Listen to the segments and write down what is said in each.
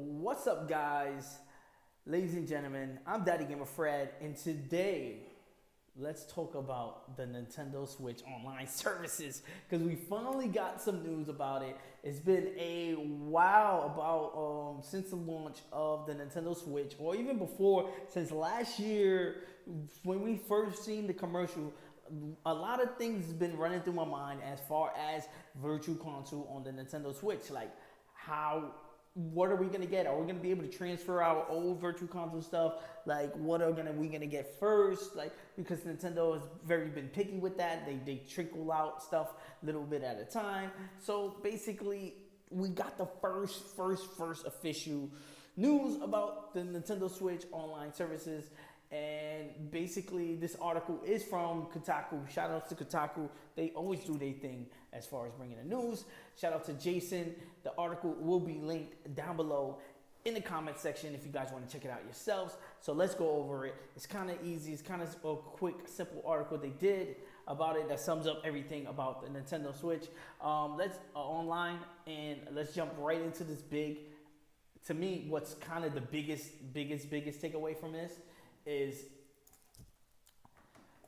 What's up, guys? Ladies and gentlemen, I'm Daddy Gamer Fred, and today let's talk about the Nintendo Switch online services because we finally got some news about it. It's been a while about since the launch of the Nintendo Switch, or even before, since last year when we first seen the commercial. A lot of things has been running through my mind as far as virtual console on the Nintendo Switch, like how what are we gonna get? Are we gonna be able to transfer our old virtual console stuff? Like, what are we gonna get first? Like, because Nintendo has very been picky with that. They trickle out stuff a little bit at a time. So basically, we got the first official news about the Nintendo Switch online services. And basically, this article is from Kotaku. Shout out to Kotaku. They always do their thing as far as bringing the news. Shout out to Jason. The article will be linked down below in the comment section if you guys want to check it out yourselves. So let's go over it. It's kind of easy. It's kind of a quick, simple article they did about it that sums up everything about the Nintendo Switch. Let's online and let's jump right into this big. To me, what's kind of the biggest takeaway from this is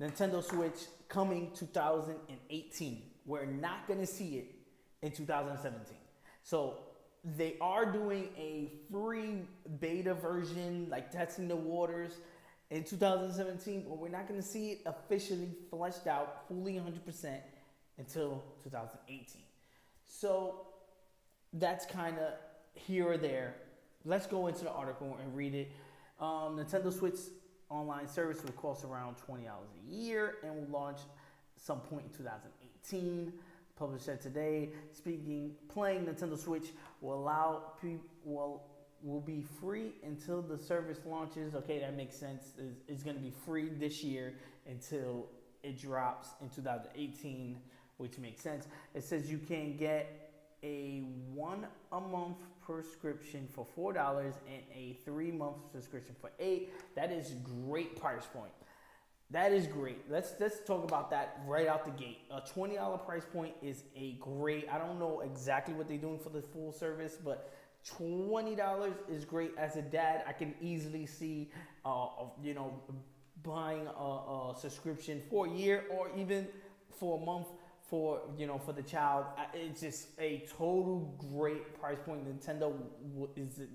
Nintendo Switch coming 2018. We're not going to see it in 2017. So they are doing a free beta version, like testing the waters in 2017, but we're not going to see it officially fleshed out fully 100% until 2018. So that's kind of here or there. Let's go into the article and read it. Nintendo Switch online service will cost around $20 a year and will launch some point in 2018. Published said today, playing Nintendo Switch will be free until the service launches. Okay, that makes sense. It's going to be free this year until it drops in 2018, which makes sense. It says you can get a 1 a month prescription for $4 and a 3-month subscription for $8. That is great price point. That is great. Let's talk about that right out the gate. A $20 price point is a great. I don't know exactly what they're doing for the full service, but $20 is great. As a dad, I can easily see, buying a subscription for a year or even for a month for the child. It's just a total great price point. Nintendo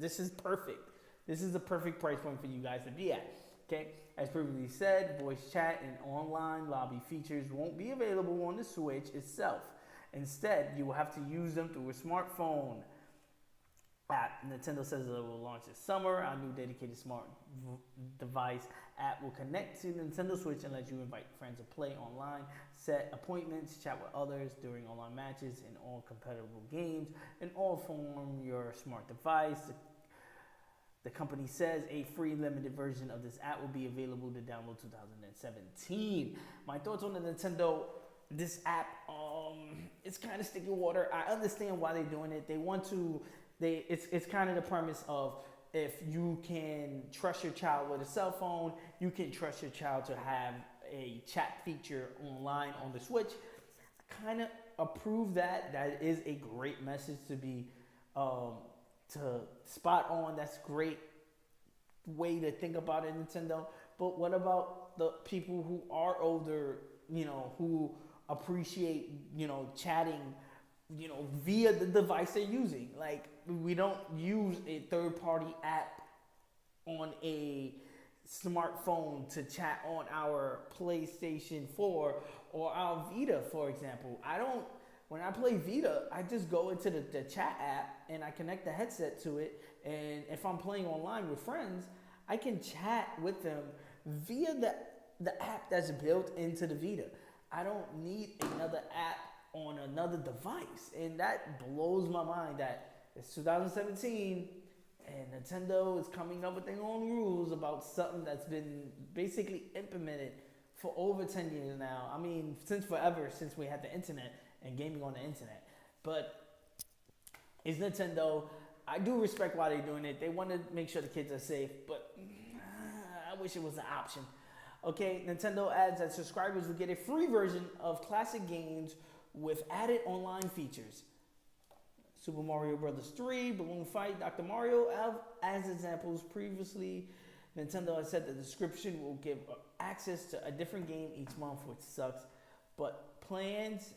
this is perfect. This is the perfect price point for you guys to be at. Okay, as previously said, voice chat and online lobby features won't be available on the Switch itself. Instead, you will have to use them through a smartphone app. Nintendo says it will launch this summer. A new dedicated smart device app will connect to Nintendo Switch and let you invite friends to play online, set appointments, chat with others during online matches in all compatible games, and all from your smart device. The company says a free limited version of this app will be available to download 2017. My thoughts on the Nintendo, this app, it's kind of sticky water. I understand why they're doing it. They want to, it's kind of the premise of, if you can trust your child with a cell phone, you can trust your child to have a chat feature online on the Switch. I kind of approve that. That is a great message to be to spot on. That's a great way to think about it, Nintendo. But what about the people who are older, who appreciate, chatting, via the device they're using? Like, we don't use a third-party app on a smartphone to chat on our PlayStation 4 or our Vita, for example. When I play Vita, I just go into the chat app and I connect the headset to it. And if I'm playing online with friends, I can chat with them via the app that's built into the Vita. I don't need another app on another device. And that blows my mind that it's 2017 and Nintendo is coming up with their own rules about something that's been basically implemented for over 10 years now. I mean, since we had the internet and gaming on the internet. But it's Nintendo. I do respect why they're doing it. They want to make sure the kids are safe, but I wish it was an option. Okay, Nintendo adds that subscribers will get a free version of classic games with added online features. Super Mario Brothers 3, Balloon Fight, Dr. Mario. As examples previously, Nintendo has said the description will give access to a different game each month, which sucks. But plans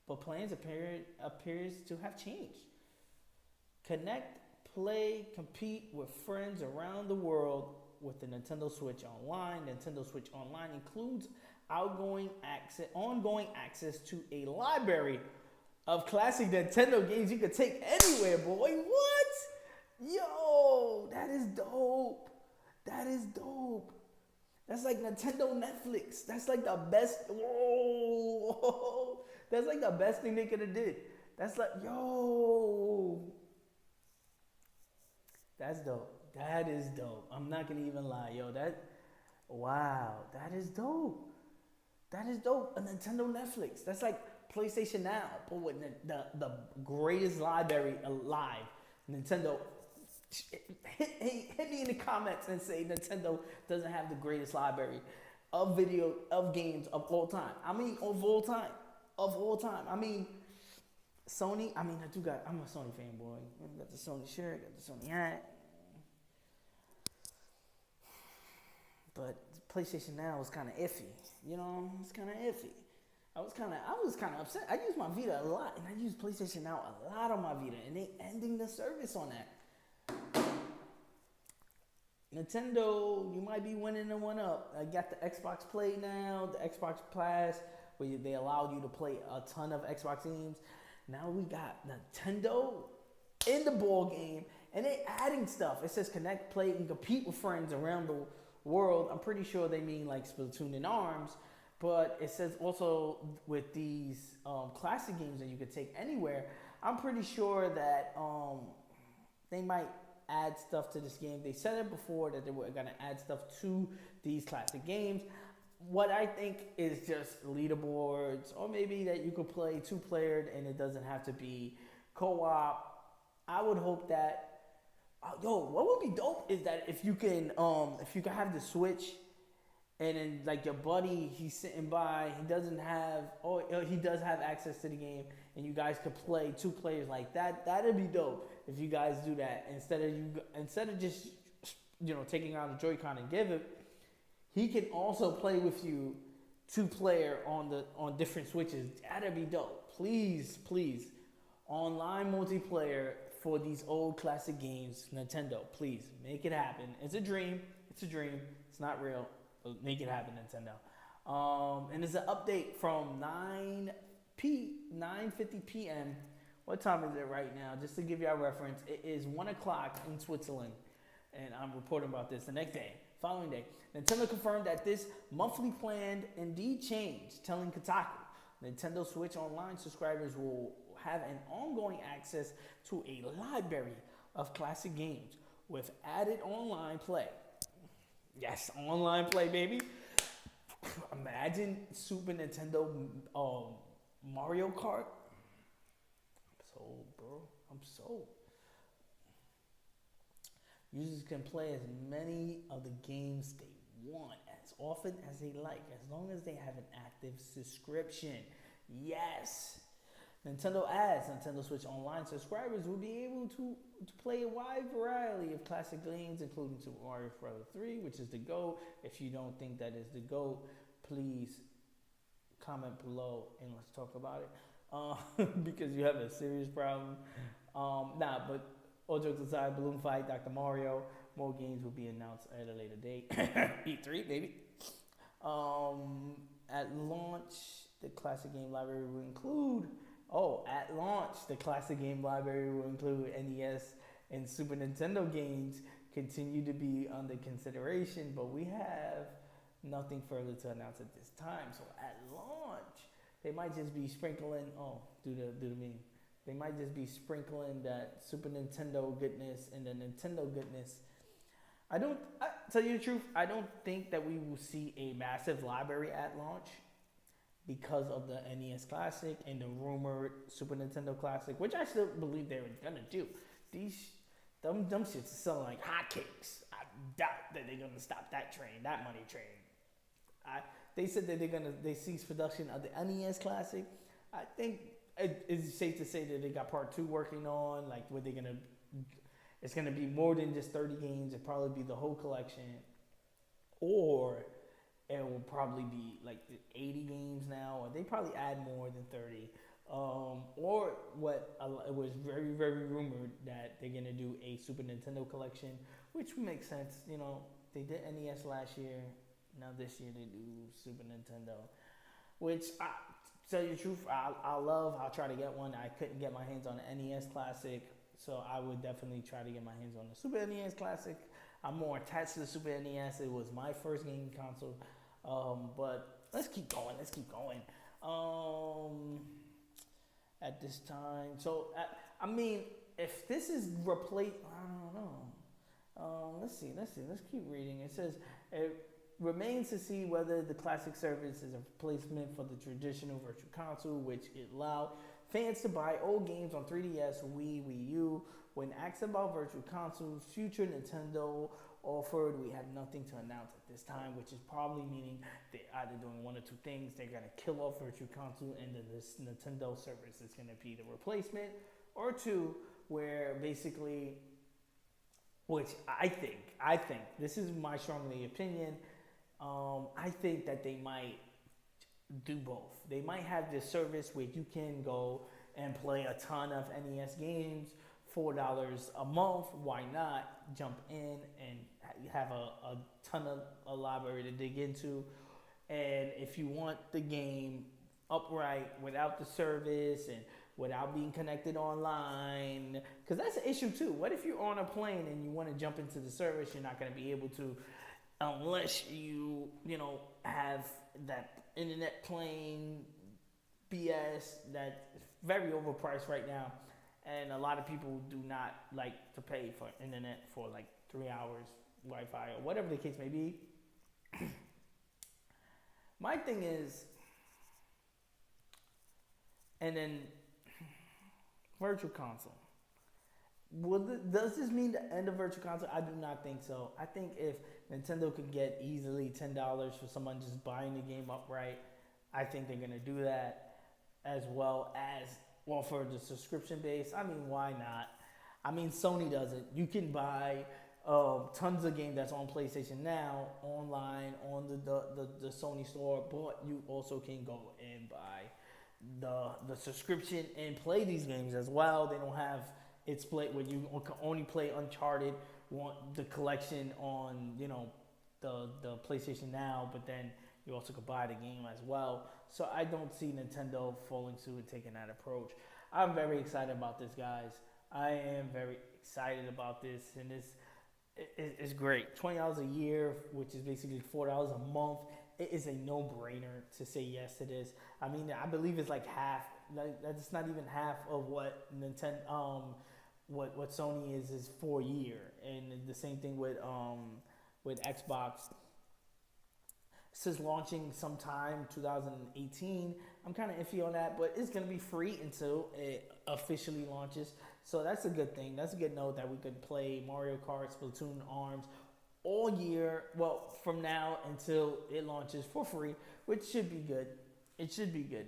appears to have changed. Connect, play, compete with friends around the world with the Nintendo Switch Online. Nintendo Switch Online includes ongoing access to a library of classic Nintendo games you could take anywhere, boy. What? Yo, that is dope. That is dope. That's like Nintendo Netflix. That's like the best. Whoa. That's like the best thing they could have did. That's like, yo. That's dope. That is dope. I'm not gonna even lie, yo. Wow. That is dope. That is dope. A Nintendo Netflix. That's like PlayStation Now, but with the greatest library alive. Nintendo. Hit me in the comments and say Nintendo doesn't have the greatest library of games of all time. I mean, of all time. I mean, Sony. I'm a Sony fanboy. I got the Sony shirt, got the Sony hat. But PlayStation Now was kind of iffy. You know, it's kind of iffy. I was kind of upset. I use my Vita a lot, and I use PlayStation Now a lot on my Vita, and they ending the service on that. Nintendo, you might be winning the one up. I got the Xbox Play now, the Xbox Pass, where they allowed you to play a ton of Xbox games. Now we got Nintendo in the ball game, and they adding stuff. It says connect, play, and compete with friends around the world. I'm pretty sure they mean like Splatoon and ARMS, but it says also with these classic games that you could take anywhere. I'm pretty sure that they might add stuff to this game. They said it before that they were going to add stuff to these classic games. What I think is just leaderboards, or maybe that you could play 2-player and it doesn't have to be co-op. I would hope that, what would be dope is that if you can have the Switch, and then like your buddy, he's sitting by, he does have access to the game, and you guys could play 2 players like that. That'd be dope if you guys do that instead of just taking out a Joy-Con and give it. He can also play with you 2-player on different Switches. That'd be dope. Please, online multiplayer for these old classic games, Nintendo. Please make it happen. It's a dream. It's not real. But make it happen, Nintendo. And there's an update from 9:50 p.m. What time is it right now? Just to give you a reference, it is 1 o'clock in Switzerland, and I'm reporting about this the next day. Following day, Nintendo confirmed that this monthly plan indeed changed, telling Kotaku Nintendo Switch Online subscribers will have an ongoing access to a library of classic games with added online play. Yes, online play, baby. Imagine Super Nintendo Mario Kart. I'm sold, bro. I'm sold. Users can play as many of the games they want, as often as they like, as long as they have an active subscription. Yes. Nintendo adds Nintendo Switch Online subscribers will be able to play a wide variety of classic games, including Super Mario Bros. 3, which is the GOAT. If you don't think that is the GOAT, please comment below and let's talk about it, because you have a serious problem. But all jokes aside, Balloon Fight, Dr. Mario, more games will be announced at a later date. E3, baby. At launch, the classic game library will include NES and Super Nintendo games continue to be under consideration, but we have nothing further to announce at this time. So at launch, they might just be sprinkling, do the meme. They might just be sprinkling that Super Nintendo goodness and the Nintendo goodness. I tell you the truth, I don't think that we will see a massive library at launch, because of the NES Classic and the rumored Super Nintendo Classic, which I still believe they were gonna do. Them shits are selling like hotcakes. I doubt that they're gonna stop that money train. They said that they cease production of the NES Classic. I think it's safe to say that they got part two working on. Like, what they gonna? It's gonna be more than just 30 games. It'll probably be the whole collection, or it will probably be like 80 games now, or they probably add more than 30. Or what it was very, very rumored that they're gonna do a Super Nintendo collection, which makes sense. You know, they did NES last year. Now this year they do Super Nintendo, which tell you the truth, I love. I'll try to get one. I couldn't get my hands on the NES Classic, so I would definitely try to get my hands on the Super NES Classic. I'm more attached to the Super NES. It was my first gaming console. But let's keep going. At this time, so I mean, if this is replaced, I don't know. Let's see. Let's keep reading. It says it remains to see whether the classic service is a replacement for the traditional virtual console, which it allowed fans to buy old games on 3DS, Wii U. When asked about virtual consoles, future Nintendo offered, we have nothing to announce at this time, which is probably meaning they're either doing one or two things. They're going to kill off virtual console, and then this Nintendo service is going to be the replacement, or two, where basically, which I think, this is my strongly opinion, I think that they might do both. They might have this service where you can go and play a ton of NES games, $4 a month. Why not jump in and have a ton of a library to dig into? And if you want the game upright without the service and without being connected online, because that's an issue too. What if you're on a plane and you want to jump into the service? You're not going to be able to unless you have that internet plane BS that's very overpriced right now. And a lot of people do not like to pay for internet for like 3 hours Wi-Fi or whatever the case may be. My thing is, and then virtual console. Does this mean the end of virtual console? I do not think so. I think if Nintendo could get easily $10 for someone just buying the game upright, I think they're going to do that, as well as offer the subscription base. I mean, why not? I mean, Sony does it. You can buy tons of games that's on PlayStation Now online on the Sony store, but you also can go and buy the subscription and play these games as well. They don't have it split where you can only play Uncharted, want the collection on the PlayStation Now, but then you also could buy the game as well. So I don't see Nintendo following suit and taking that approach. I'm very excited about this, guys. I am very excited about this, and it's great. $20 a year, which is basically $4 a month. It is a no-brainer to say yes to this. I mean, I believe it's like half. That's not even half of what Nintendo, what Sony is for a year, and the same thing with Xbox. It says launching sometime 2018. I'm kind of iffy on that, but it's going to be free until it officially launches. So that's a good thing. That's a good note that we could play Mario Kart, Splatoon, ARMS all year. Well, from now until it launches for free, which should be good. It should be good.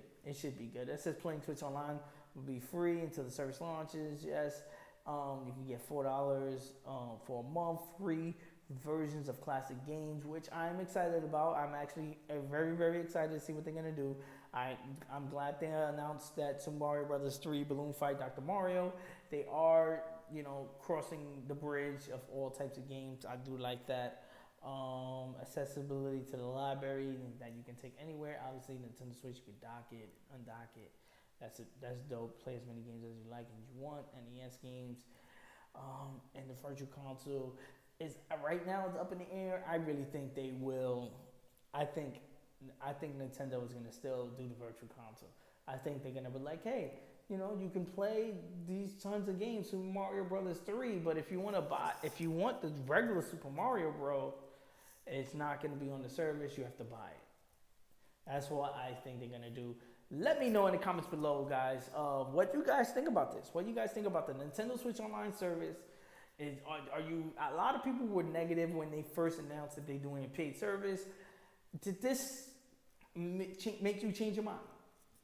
It says playing Twitch Online will be free until the service launches. Yes. You can get $4 for a month free versions of classic games, which I'm excited about. I'm actually very, very excited to see what they're going to do. I'm glad they announced that Super Mario Brothers 3 Balloon Fight Dr. Mario. They are, crossing the bridge of all types of games. I do like that. Accessibility to the library that you can take anywhere. Obviously, Nintendo Switch, you can dock it, undock it. That's dope. Play as many games as you like and you want. NES games. And the virtual console is right now it's up in the air. I really think they will. I think Nintendo is gonna still do the virtual console. I think they're gonna be like, hey, you can play these tons of games, Super Mario Brothers 3, but if you want the regular Super Mario Bros, it's not gonna be on the service. You have to buy it. That's what I think they're gonna do. Let me know in the comments below, guys, what you guys think about this. What you guys think about the Nintendo Switch Online service? Are you? A lot of people were negative when they first announced that they're doing a paid service. Did this make you change your mind?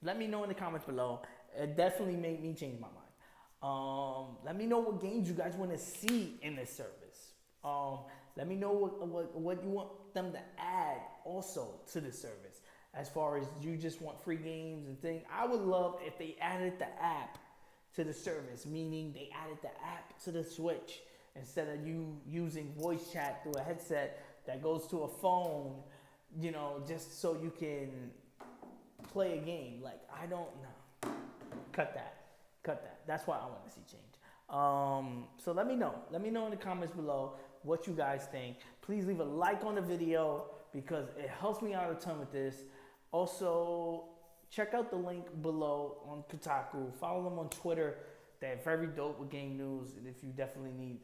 Let me know in the comments below. it definitely made me change my mind. Let me know what games you guys want to see in this service. Let me know what you want them to add also to the service. As far as you just want free games and things, I would love if they added the app to the service, meaning they added the app to the Switch instead of you using voice chat through a headset that goes to a phone, you know, just so you can play a game. Like, I don't know. Cut that. That's what I want to see change. So let me know. Let me know in the comments below what you guys think. Please leave a like on the video because it helps me out a ton with this. Also, check out the link below on Kotaku. Follow them on Twitter. They're very dope with game news. And if you definitely need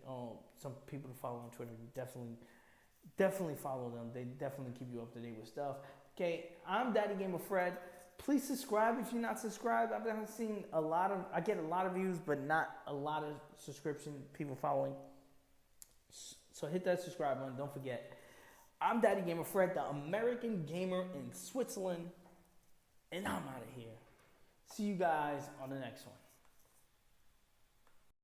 some people to follow on Twitter, you definitely follow them. They definitely keep you up to date with stuff. Okay, I'm Daddy Gamer Fred. Please subscribe if you're not subscribed. I've been seeing I get a lot of views, but not a lot of subscription people following. So hit that subscribe button. Don't forget. I'm Daddy Gamer Fred, the American gamer in Switzerland. And I'm out of here. See you guys on the next one.